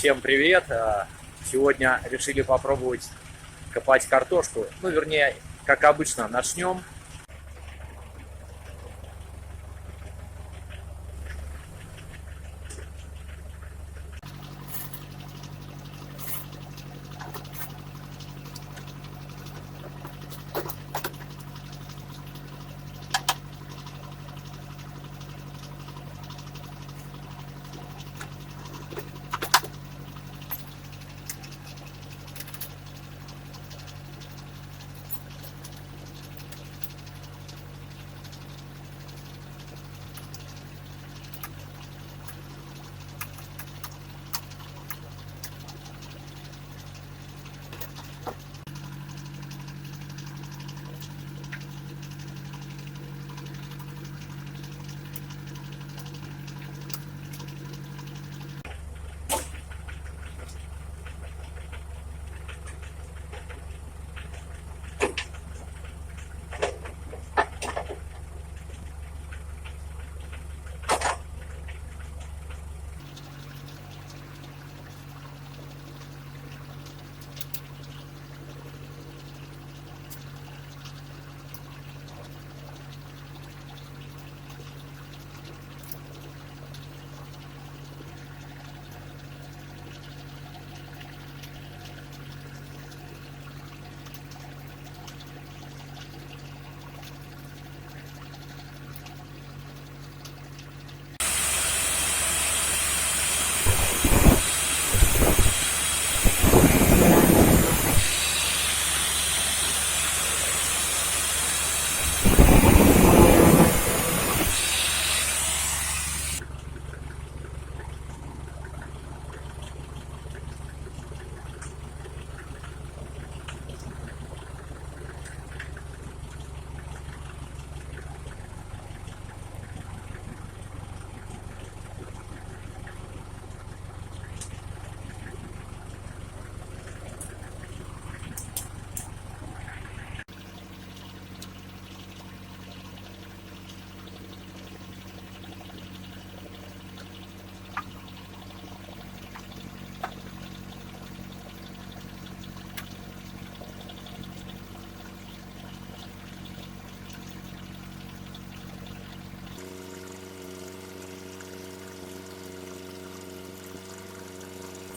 Всем привет! Сегодня решили попробовать копать картошку. Ну, вернее, как обычно, начнем.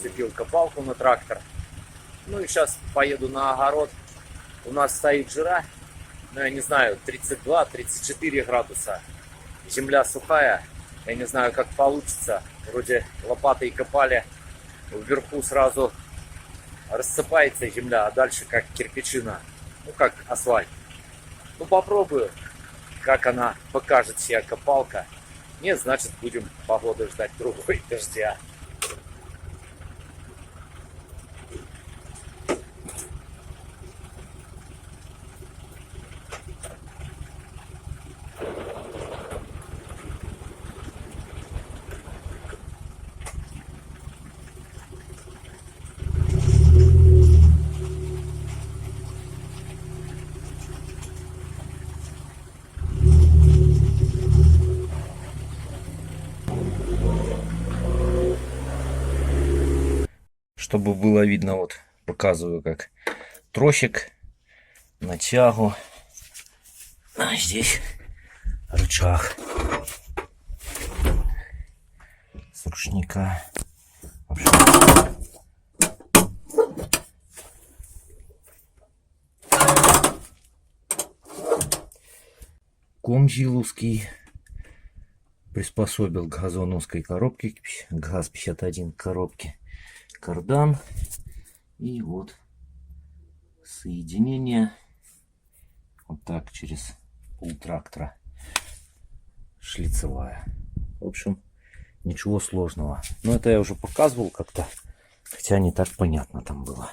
Цепил копалку на трактор. Ну и сейчас поеду на огород. У нас стоит жара, ну я не знаю, 32-34 градуса. Земля сухая. Я не знаю, как получится. Вроде лопатой копали. Вверху сразу рассыпается земля, а дальше как кирпичина. Ну как асфальт. Ну попробую, как она покажет себя копалка. Нет, значит будем погоду ждать другой дождя. Чтобы было видно, вот показываю, как тросик на тягу, а здесь рычаг с ручника. Ком жиловский приспособил к газоновской коробке, ГАЗ-51 коробке. Кардан и вот соединение вот так через полтрактора, шлицевая. В общем, ничего сложного, но это я уже показывал как-то, хотя не так понятно там было.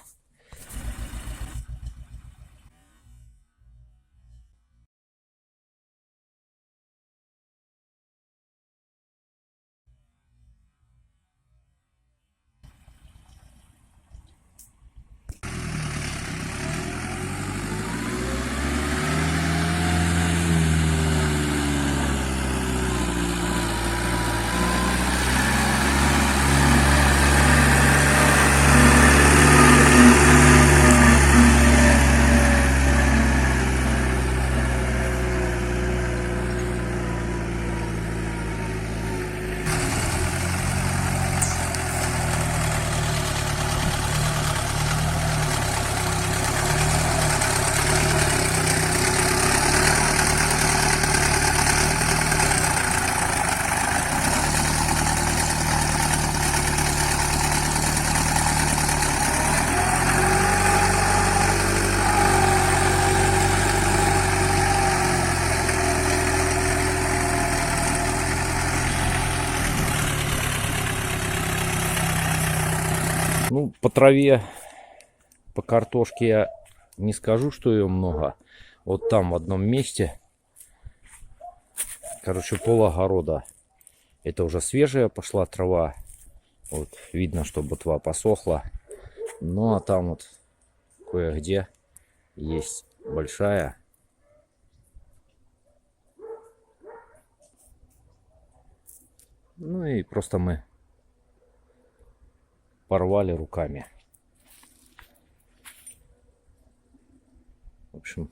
Ну, по траве, по картошке я не скажу, что ее много. Вот там в одном месте, короче, пол огорода. Это уже свежая пошла трава. Вот видно, что ботва посохла. Ну, а там вот кое-где есть большая. Ну и просто мы порвали руками. В общем,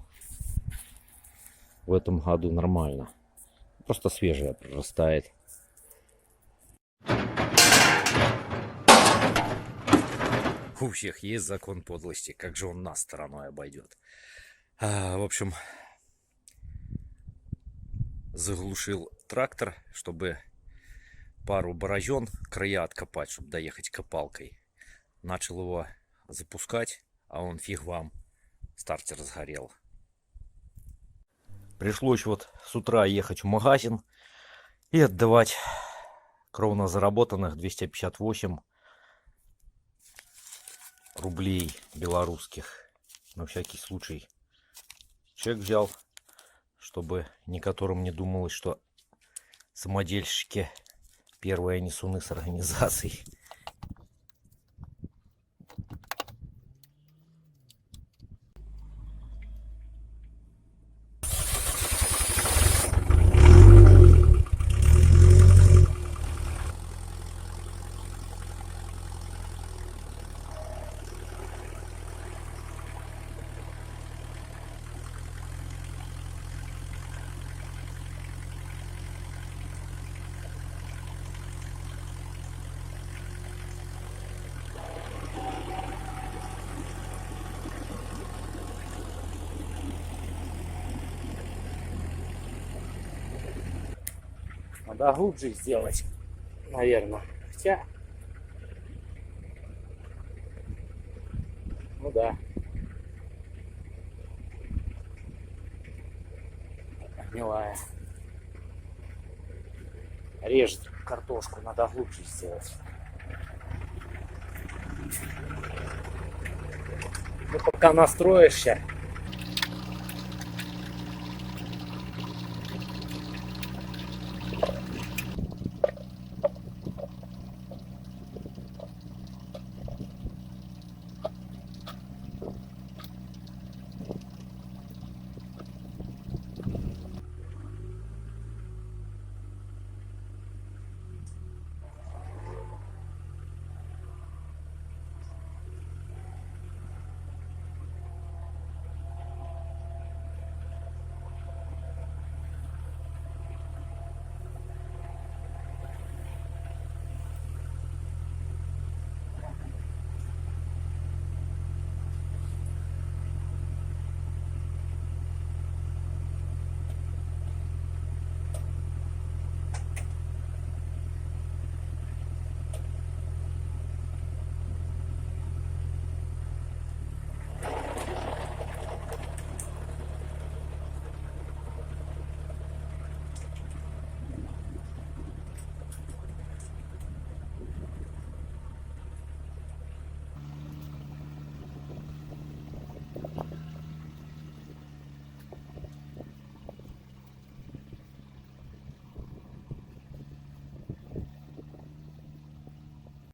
в этом году нормально. Просто свежая прорастает. У всех есть закон подлости. Как же он нас стороной обойдет? В общем, заглушил трактор, чтобы пару борозен, края откопать, чтобы доехать копалкой. Начал его запускать, а он фиг вам. Стартер сгорел. Пришлось вот с утра ехать в магазин и отдавать кровно заработанных 258 рублей белорусских. На всякий случай чек взял, чтобы некоторым не думалось, что самодельщики первые несуны с организацией. Надо глубже сделать, наверное. Хотя, ну да. Гнилая. Режет картошку, надо глубже сделать. Ну, пока настроишься.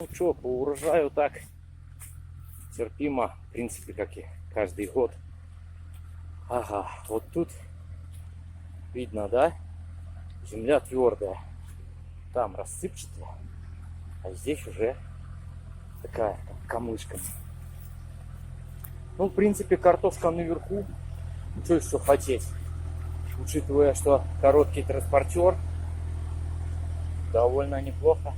Ну что, по урожаю так терпимо, в принципе, как и каждый год. Ага, вот тут видно, да? Земля твердая. Там рассыпчатая, а здесь уже такая, как камышками. Ну, в принципе, картошка наверху. Что еще хотеть? Учитывая, что короткий транспортер, довольно неплохо.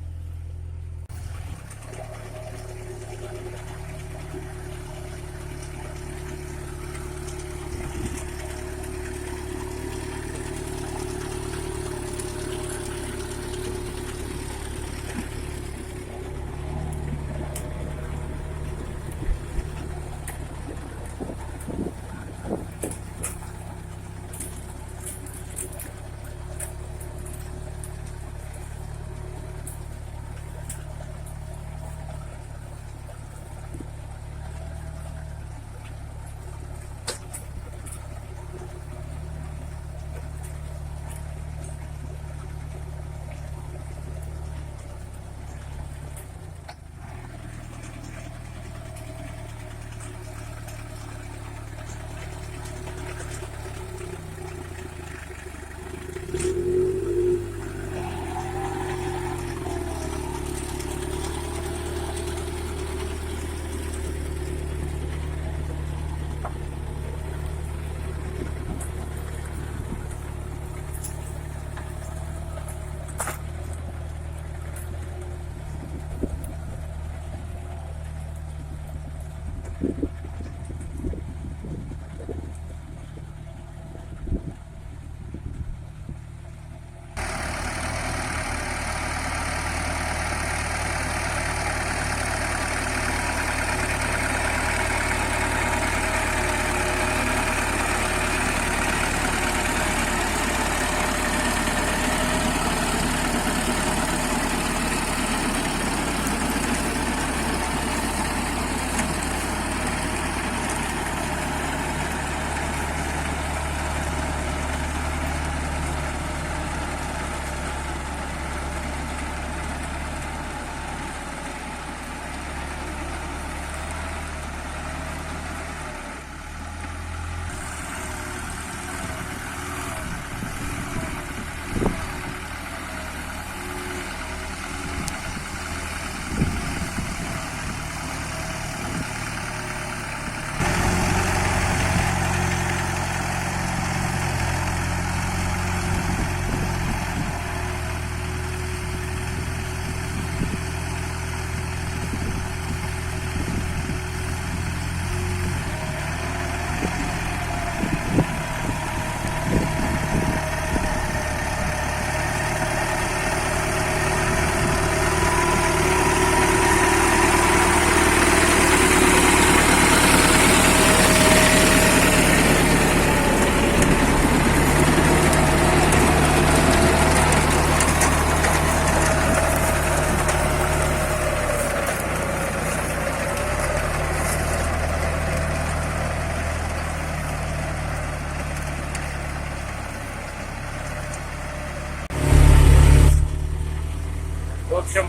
В общем,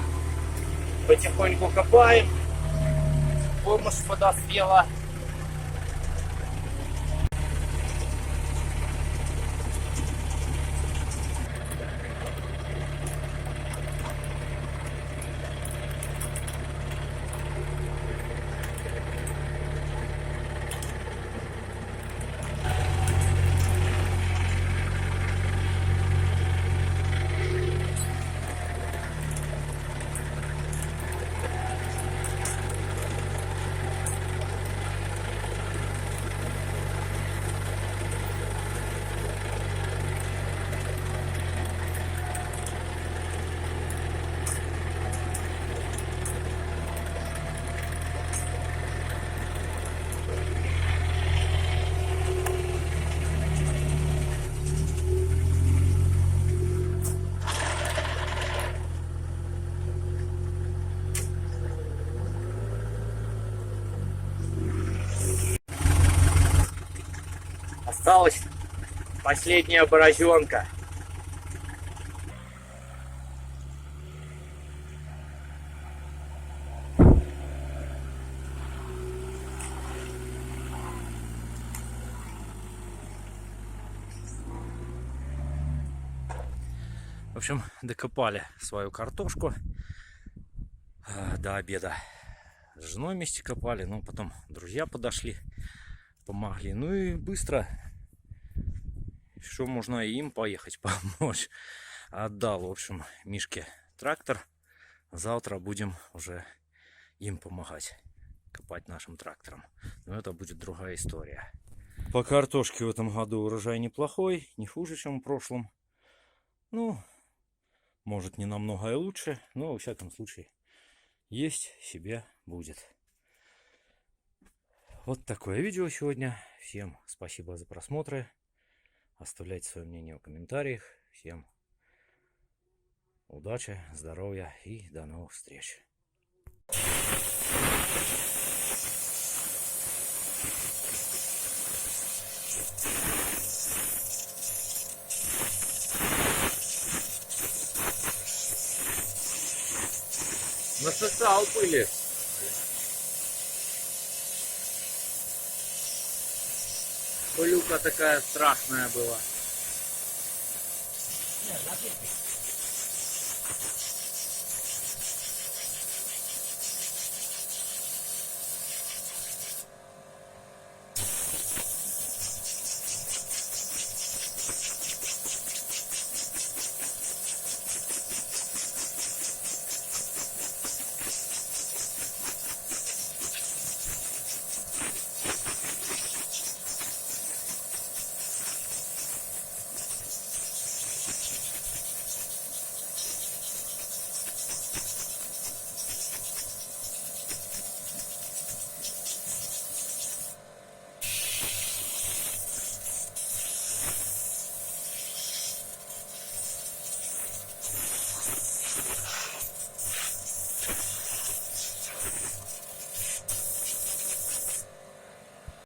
потихоньку копаем. Помощь подоспела. Осталась последняя борозенка. В общем, докопали свою картошку до обеда. С женой вместе копали, но потом друзья подошли, помогли. Ну и быстро, что можно и им поехать помочь. Отдал, в общем, Мишке трактор. Завтра будем уже им помогать копать нашим трактором. Но это будет другая история. По картошке в этом году урожай неплохой, не хуже, чем в прошлом. Ну, может, не намного и лучше, но во всяком случае есть себе будет. Вот такое видео сегодня. Всем спасибо за просмотры. Оставляйте свое мнение в комментариях. Всем удачи, здоровья и до новых встреч. Насосал пыли. Пылюка такая страшная была.